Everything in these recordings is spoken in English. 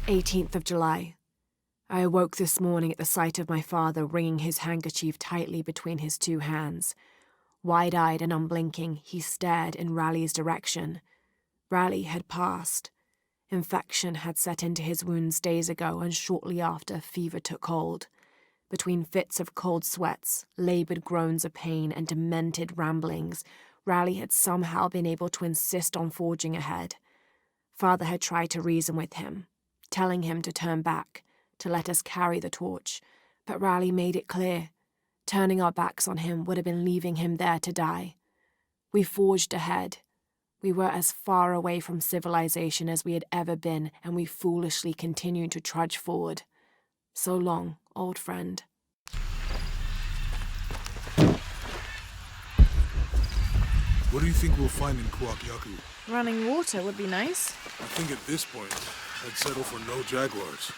18th of July. I awoke this morning at the sight of my father wringing his handkerchief tightly between his two hands. Wide-eyed and unblinking, he stared in Raleigh's direction. Raleigh had passed. Infection had set into his wounds days ago, and shortly after, fever took hold. Between fits of cold sweats, laboured groans of pain, and demented ramblings, Raleigh had somehow been able to insist on forging ahead. Father had tried to reason with him, telling him to turn back, to let us carry the torch, but Raleigh made it clear. Turning our backs on him would have been leaving him there to die. We forged ahead. We were as far away from civilization as we had ever been, and we foolishly continued to trudge forward. So long, old friend. What do you think we'll find in Kuakyaku? Running water would be nice. I think at this point, I'd settle for no jaguars.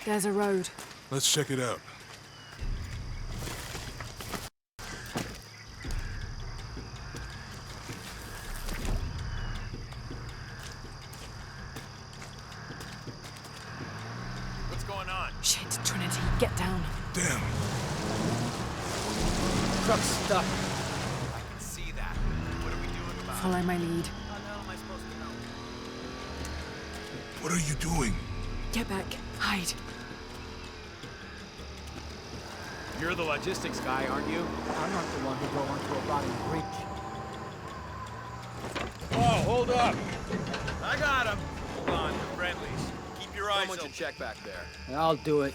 There's a road. Let's check it out. What's going on? Shit, Trinity, get down. Damn. Truck's stuck. I can see that. What are we doing about it? Follow my lead. How the hell am I supposed to know? What are you doing? Get back. Hide. You're the logistics guy, aren't you? I'm not the one who drove onto a rotting bridge. Oh, hold up! I got him! Hold on, we're friendlies. Keep your eyes open. Someone should check back there. I'll do it.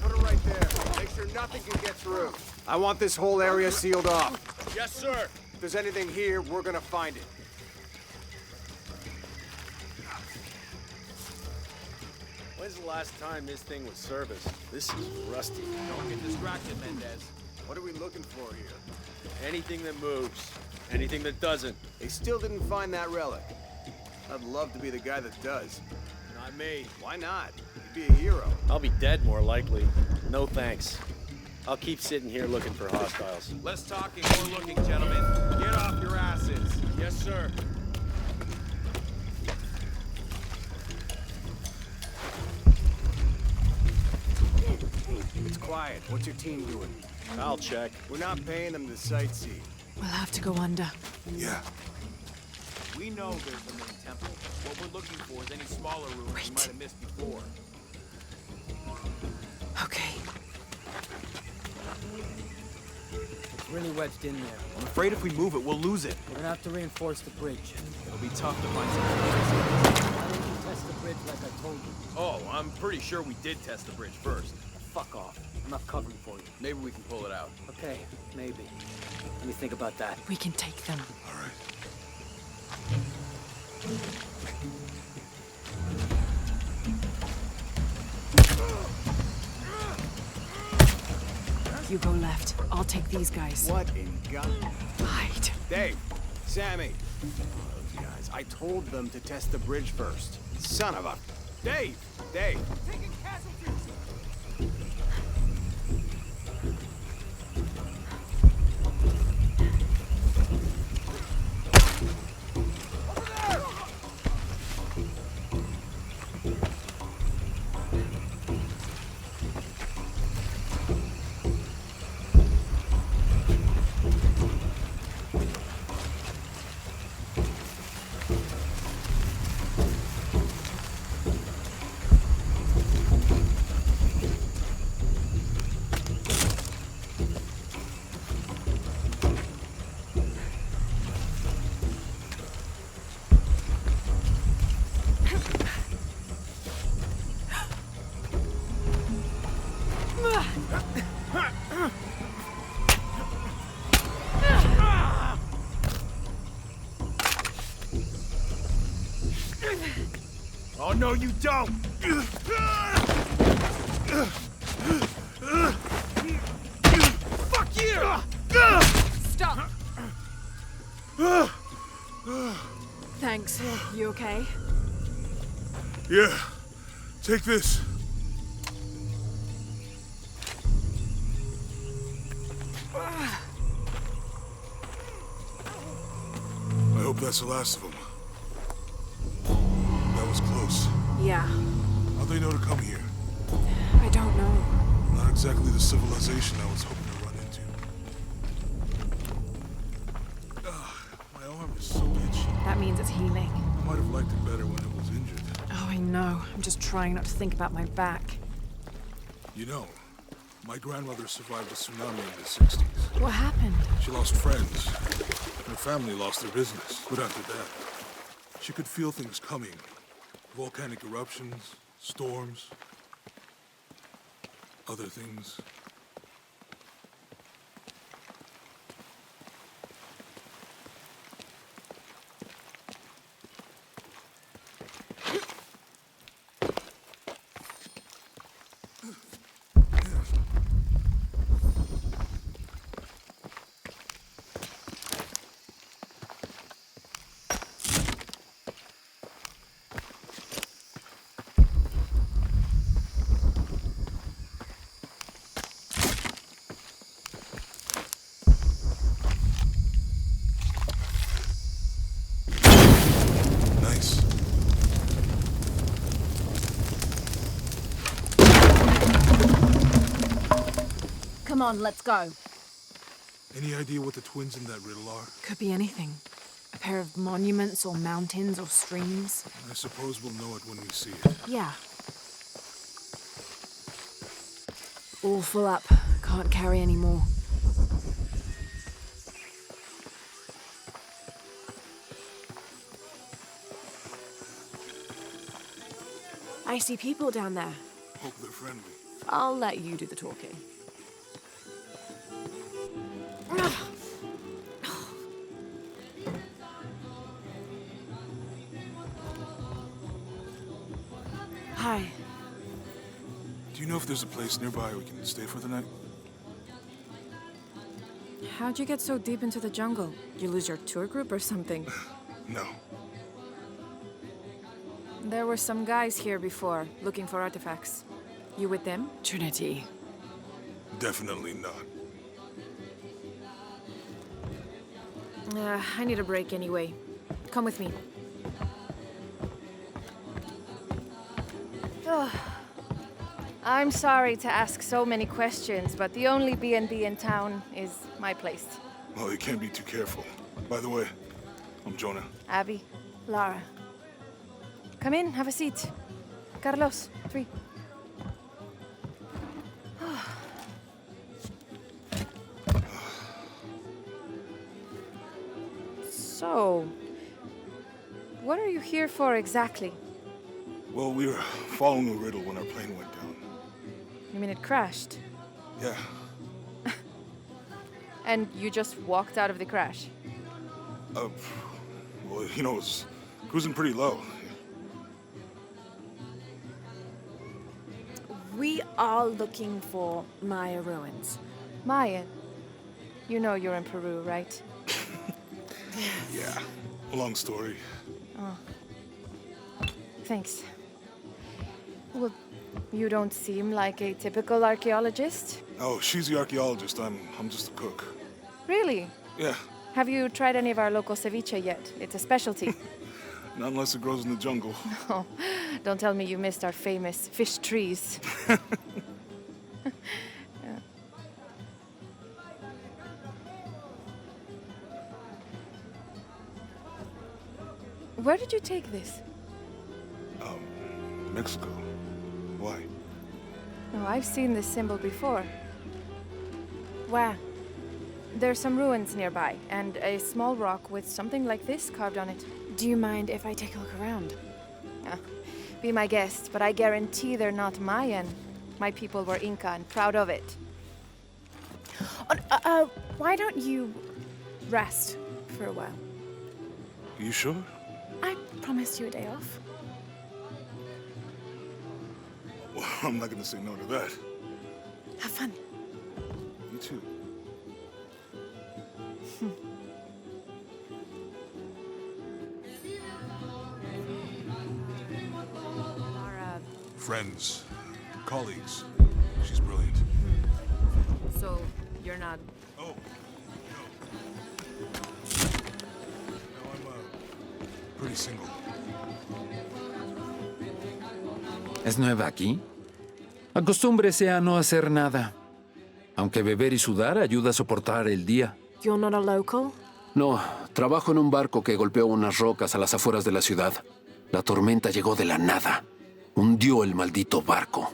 Put it right there. Make sure nothing can get through. I want this whole area sealed off. Yes, sir! If there's anything here, we're gonna find it. When's the last time this thing was serviced? This is rusty. Don't get distracted, Mendez. What are we looking for here? Anything that moves. Anything that doesn't. They still didn't find that relic. I'd love to be the guy that does. Not me. Why not? You'd be a hero. I'll be dead more likely. No thanks. I'll keep sitting here looking for hostiles. Less talking, more looking, gentlemen. Get off your asses. Yes, sir. It's quiet. What's your team doing? I'll check. We're not paying them to sightsee. We'll have to go under. Yeah. We know there's the main temple. What we're looking for is any smaller rooms we might have missed before. Okay. It's really wedged in there. I'm afraid if we move it, we'll lose it. We're gonna have to reinforce the bridge. It'll be tough to find something. Why don't you test the bridge like I told you? Oh, I'm pretty sure we did test the bridge first. Fuck off. I'm not covering for you. Maybe we can pull it out. Okay, maybe. Let me think about that. We can take them. All right. You go left. I'll take these guys. What in God? Hide. Dave, Sammy. Those guys. I told them to test the bridge first. Son of a... Dave! Dave! Taking casualties! Oh, no, you don't! Fuck you! Stop! Thanks. You okay? Yeah. Take this. I hope that's the last of them. That was close. Yeah. How'd they know to come here? I don't know. Not exactly the civilization I was hoping to run into. My arm is so itchy. That means it's healing. I might have liked it better when it was injured. Oh, I know. I'm just trying not to think about my back. You know, my grandmother survived a tsunami in the 60s. What happened? She lost friends. Her family lost their business. But after that, she could feel things coming. Volcanic eruptions, storms, other things. Nice. Come on, let's go. Any idea what the twins in that riddle are? Could be anything. A pair of monuments or mountains or streams. I suppose we'll know it when we see it. Yeah. All full up. Can't carry any more. I see people down there. Hope they're friendly. I'll let you do the talking. Hi. Do you know if there's a place nearby we can stay for the night? How'd you get so deep into the jungle? You lose your tour group or something? No. There were some guys here before, looking for artifacts. You with them? Trinity. Definitely not. I need a break anyway. Come with me. Ugh. I'm sorry to ask so many questions, but the only B&B in town is my place. Well, you can't be too careful. By the way, I'm Jonah. Abby, Lara. Come in, have a seat. Carlos, 3. So, what are you here for exactly? Well, we were following a riddle when our plane went down. You mean it crashed? Yeah. And you just walked out of the crash? Well, you know, it was cruising pretty low. We are looking for Maya ruins. Maya, you know you're in Peru, right? Yeah. Long story. Thanks. Well, you don't seem like a typical archaeologist. Oh, she's the archaeologist. I'm just a cook. Really? Yeah. Have you tried any of our local ceviche yet? It's a specialty. Not unless it grows in the jungle. Oh, don't tell me you missed our famous fish trees. Where did you take this? Mexico. Why? Oh, I've seen this symbol before. Where? There's some ruins nearby, and a small rock with something like this carved on it. Do you mind if I take a look around? Be my guest, but I guarantee they're not Mayan. My people were Inca and proud of it. Why don't you rest for a while? You sure? I promised you a day off. Well, I'm not gonna say no to that. Have fun. You too. Lara, Friends, colleagues. She's brilliant. so you're not... Oh, no. No, I'm pretty single. ¿Es nueva aquí? Acostúmbrese a no hacer nada. Aunque beber y sudar ayuda a soportar el día. You're not a local? No, trabajo en un barco que golpeó unas rocas a las afueras de la ciudad. La tormenta llegó de la nada. Hundió el maldito barco.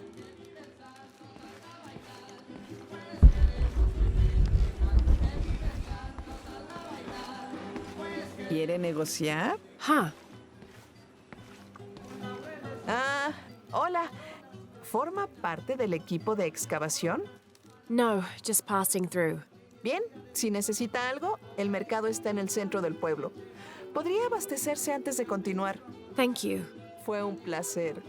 ¿Quiere negociar? Huh. Ah, hola. ¿Forma parte del equipo de excavación? No, just passing through. Bien, si necesita algo, el mercado está en el centro del pueblo. Podría abastecerse antes de continuar. Thank you. Fue un placer.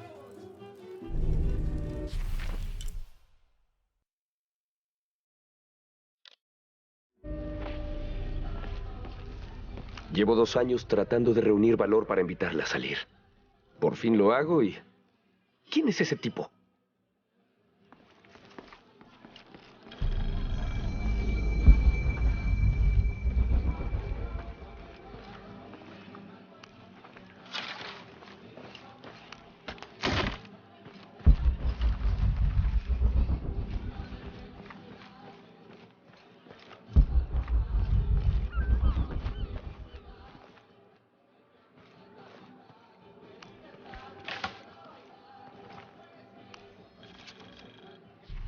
Llevo 2 años tratando de reunir valor para invitarla a salir. Por fin lo hago y... ¿Quién es ese tipo?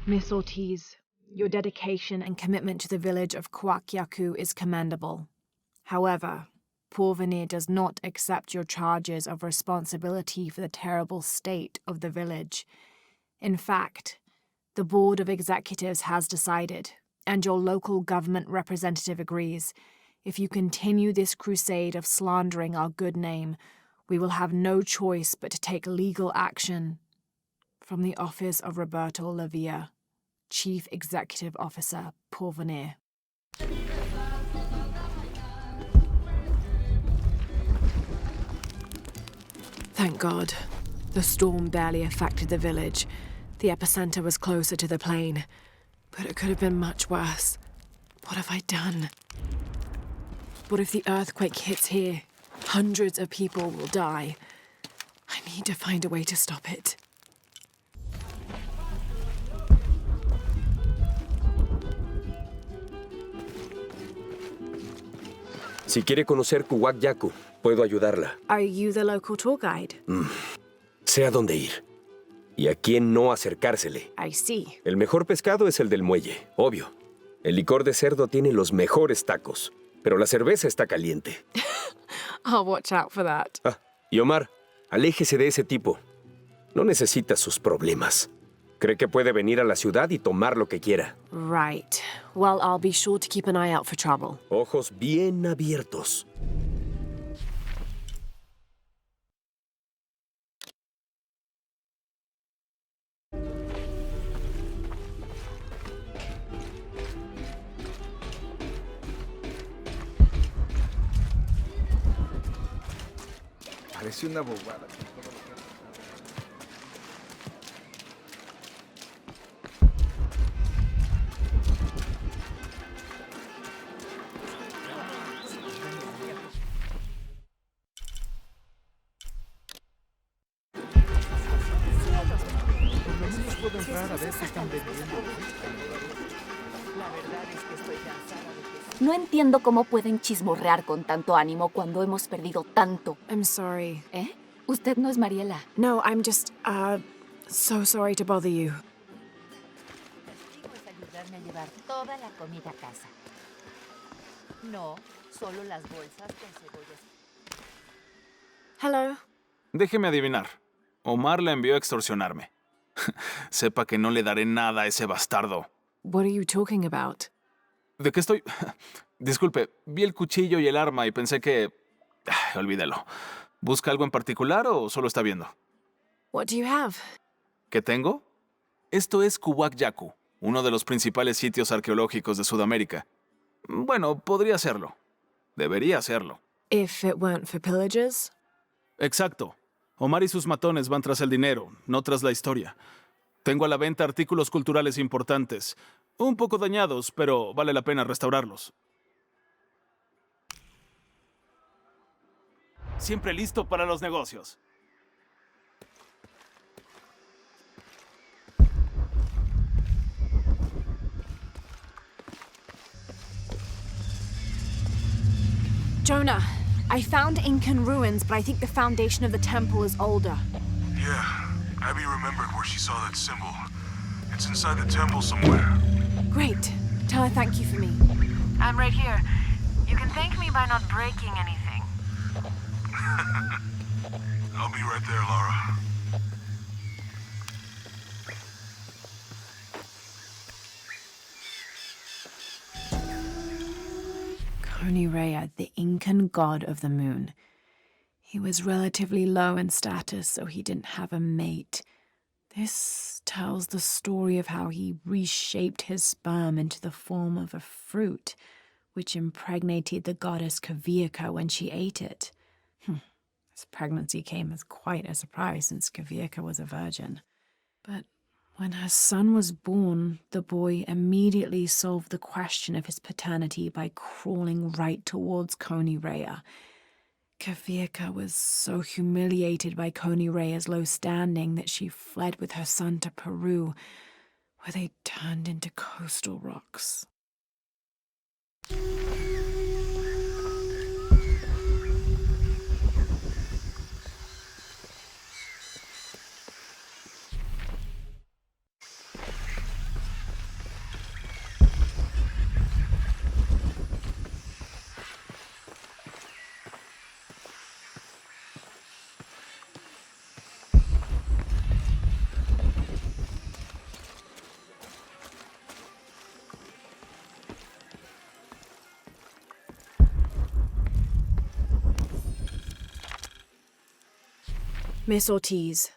Miss Ortiz, your dedication and commitment to the village of Coaquiacu is commendable. However, Porvenir does not accept your charges of responsibility for the terrible state of the village. In fact, the Board of Executives has decided, and your local government representative agrees, if you continue this crusade of slandering our good name, we will have no choice but to take legal action. From the office of Roberto Lavia, Chief Executive Officer, Porvenir. Thank God. The storm barely affected the village. The epicenter was closer to the plain. But it could have been much worse. What have I done? What if the earthquake hits here? Hundreds of people will die. I need to find a way to stop it. Si quiere conocer Kuwak Yaku, puedo ayudarla. Are you the local tour guide? Sé a dónde ir. Y a quién no acercársele. I see. El mejor pescado es el del muelle, obvio. El licor de cerdo tiene los mejores tacos, pero la cerveza está caliente. I'll watch out for that. Ah, y Omar, aléjese de ese tipo. No necesita sus problemas. Cree que puede venir a la ciudad y tomar lo que quiera. Right. Well, I'll be sure to keep an eye out for trouble. Ojos bien abiertos. Parece una bobada. Puedo entrar a ver qué están vendiendo. No entiendo cómo pueden chismorrear con tanto ánimo cuando hemos perdido tanto. I'm sorry. ¿Eh? Usted no es Mariela. No, I'm just, so sorry to bother you. Es ayudarme a llevar toda la comida a casa. No, solo las bolsas con cebollas. Hello. Déjeme adivinar. Omar la envió a extorsionarme. Sepa que no le daré nada a ese bastardo. What are you talking about? ¿De qué estoy? Disculpe, vi el cuchillo y el arma y pensé que... olvídelo. ¿Busca algo en particular o solo está viendo? What do you have? ¿Qué tengo? Esto es Kuwak Yaku, uno de los principales sitios arqueológicos de Sudamérica. Bueno, podría serlo. Debería serlo. If it weren't for pillagers? Exacto. Omar y sus matones van tras el dinero, no tras la historia. Tengo a la venta artículos culturales importantes. Un poco dañados, pero vale la pena restaurarlos. Siempre listo para los negocios. Jonah, I found Incan ruins, but I think the foundation of the temple is older. Yeah, Abby remembered where she saw that symbol. It's inside the temple somewhere. Great. Tell her thank you for me. I'm right here. You can thank me by not breaking anything. I'll be right there, Laura. Konirea, the Incan god of the moon. He was relatively low in status, so he didn't have a mate. This tells the story of how he reshaped his sperm into the form of a fruit, which impregnated the goddess Kavika when she ate it. This pregnancy came as quite a surprise since Kavika was a virgin. But when her son was born, the boy immediately solved the question of his paternity by crawling right towards Konirea. Kavika was so humiliated by Konirea's low standing that she fled with her son to Peru, where they turned into coastal rocks. Miss Ortiz,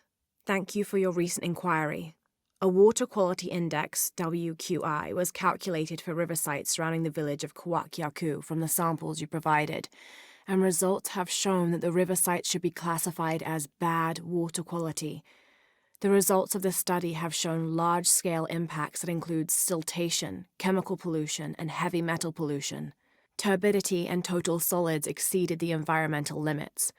thank you for your recent inquiry. A Water Quality Index, WQI, was calculated for river sites surrounding the village of Kuwak Yaku from the samples you provided, and results have shown that the river sites should be classified as bad water quality. The results of the study have shown large-scale impacts that include siltation, chemical pollution, and heavy metal pollution. Turbidity and total solids exceeded the environmental limits.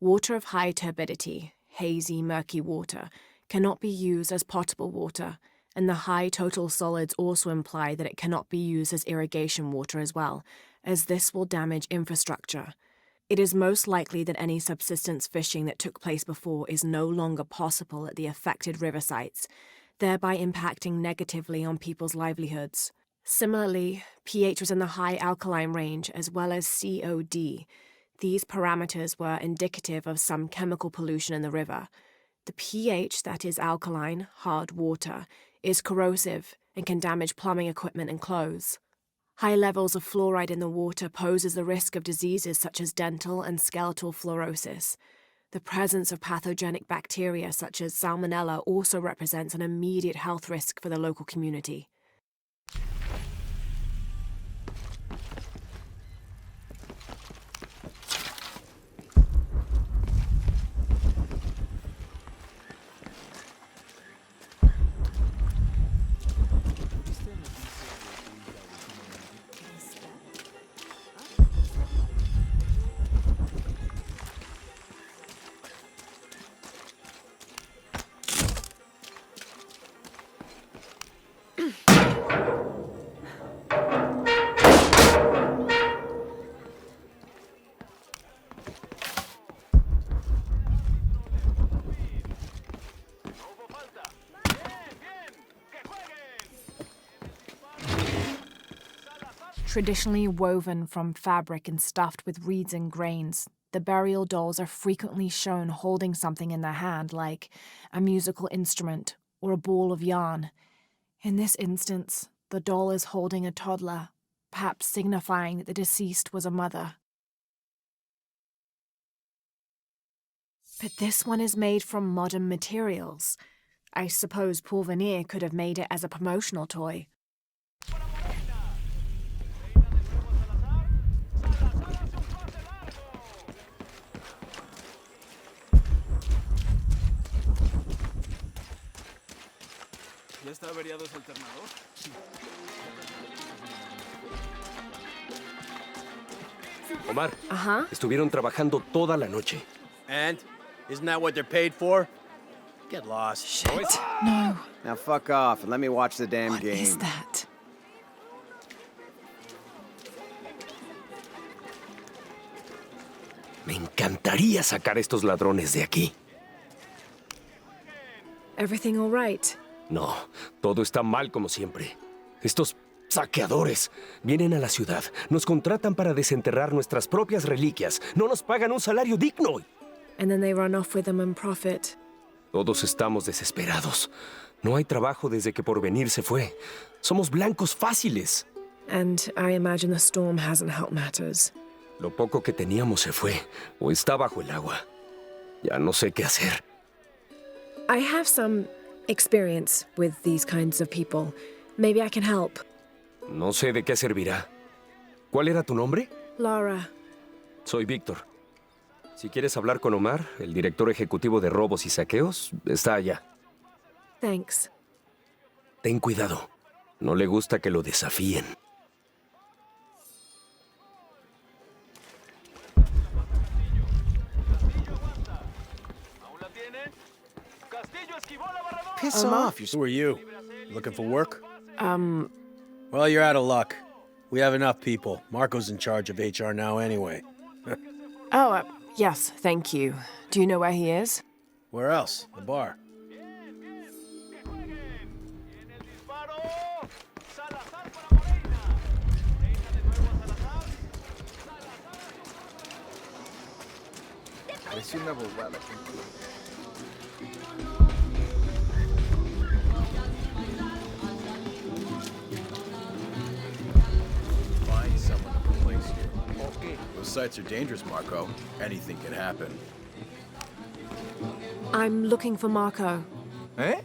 Water of high turbidity, hazy, murky water, cannot be used as potable water, and the high total solids also imply that it cannot be used as irrigation water as well, as this will damage infrastructure. It is most likely that any subsistence fishing that took place before is no longer possible at the affected river sites, thereby impacting negatively on people's livelihoods. Similarly, pH was in the high alkaline range as well as COD. These parameters were indicative of some chemical pollution in the river. The pH, that is alkaline, hard water, is corrosive and can damage plumbing equipment and clothes. High levels of fluoride in the water poses the risk of diseases such as dental and skeletal fluorosis. The presence of pathogenic bacteria such as Salmonella also represents an immediate health risk for the local community. Traditionally woven from fabric and stuffed with reeds and grains, the burial dolls are frequently shown holding something in their hand, like a musical instrument or a ball of yarn. In this instance, the doll is holding a toddler, perhaps signifying that the deceased was a mother. But this one is made from modern materials. I suppose Paul Veneer could have made it as a promotional toy. ¿Ya está averiado ese alternador? Omar, Ajá. estuvieron trabajando toda la noche. And? Isn't that what they're paid for? Get lost. Shit. No. Now fuck off and let me watch the damn game. What is that? Me encantaría sacar a estos ladrones de aquí. Everything all right? No, todo está mal como siempre. Estos saqueadores vienen a la ciudad, nos contratan para desenterrar nuestras propias reliquias, no nos pagan un salario digno. And then they run off with them and profit. Todos estamos desesperados. No hay trabajo desde que Porvenir se fue. Somos blancos fáciles. And I imagine the storm hasn't helped matters. Lo poco que teníamos se fue, o está bajo el agua. Ya no sé qué hacer. I have some experience with these kinds of people. Maybe I can help. No sé de qué servirá. ¿Cuál era tu nombre? Laura. Soy Víctor. Si quieres hablar con Omar, el director ejecutivo de robos y saqueos, está allá. Thanks. Ten cuidado. No le gusta que lo desafíen. Piss Omar? off, you Who are you? Looking for work? Well, you're out of luck. We have enough people. Marco's in charge of HR now anyway. Yes, thank you. Do you know where he is? Where else? The bar. Parece una bobada. Find someone to replace you. Okay. Those sites are dangerous, Marco. Anything can happen. I'm looking for Marco. ¿Eh?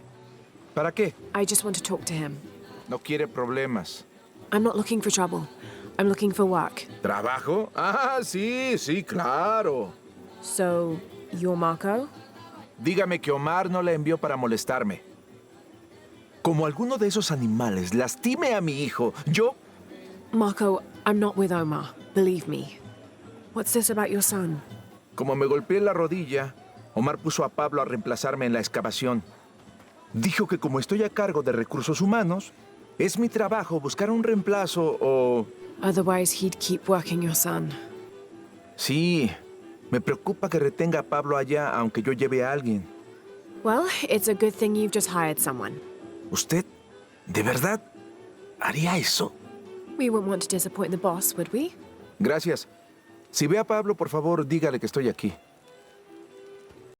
¿Para qué? I just want to talk to him. No quiere problemas. I'm not looking for trouble. I'm looking for work. ¿Trabajo? Ah, sí, sí, claro. So, you're Marco? Dígame que Omar no la envió para molestarme. Como alguno de esos animales lastime a mi hijo, yo... Marco, I'm not with Omar. Believe me. What's this about your son? Como me golpeé la rodilla, Omar puso a Pablo a reemplazarme en la excavación. Dijo que como estoy a cargo de recursos humanos, es mi trabajo buscar un reemplazo o Otherwise, he'd keep working your son. Sí, me preocupa que retenga a Pablo allá aunque yo lleve a alguien. Well, it's a good thing you've just hired someone. ¿Usted, de verdad, haría eso? We wouldn't want to disappoint the boss, would we? Gracias. Si ve a Pablo, por favor, dígale que estoy aquí.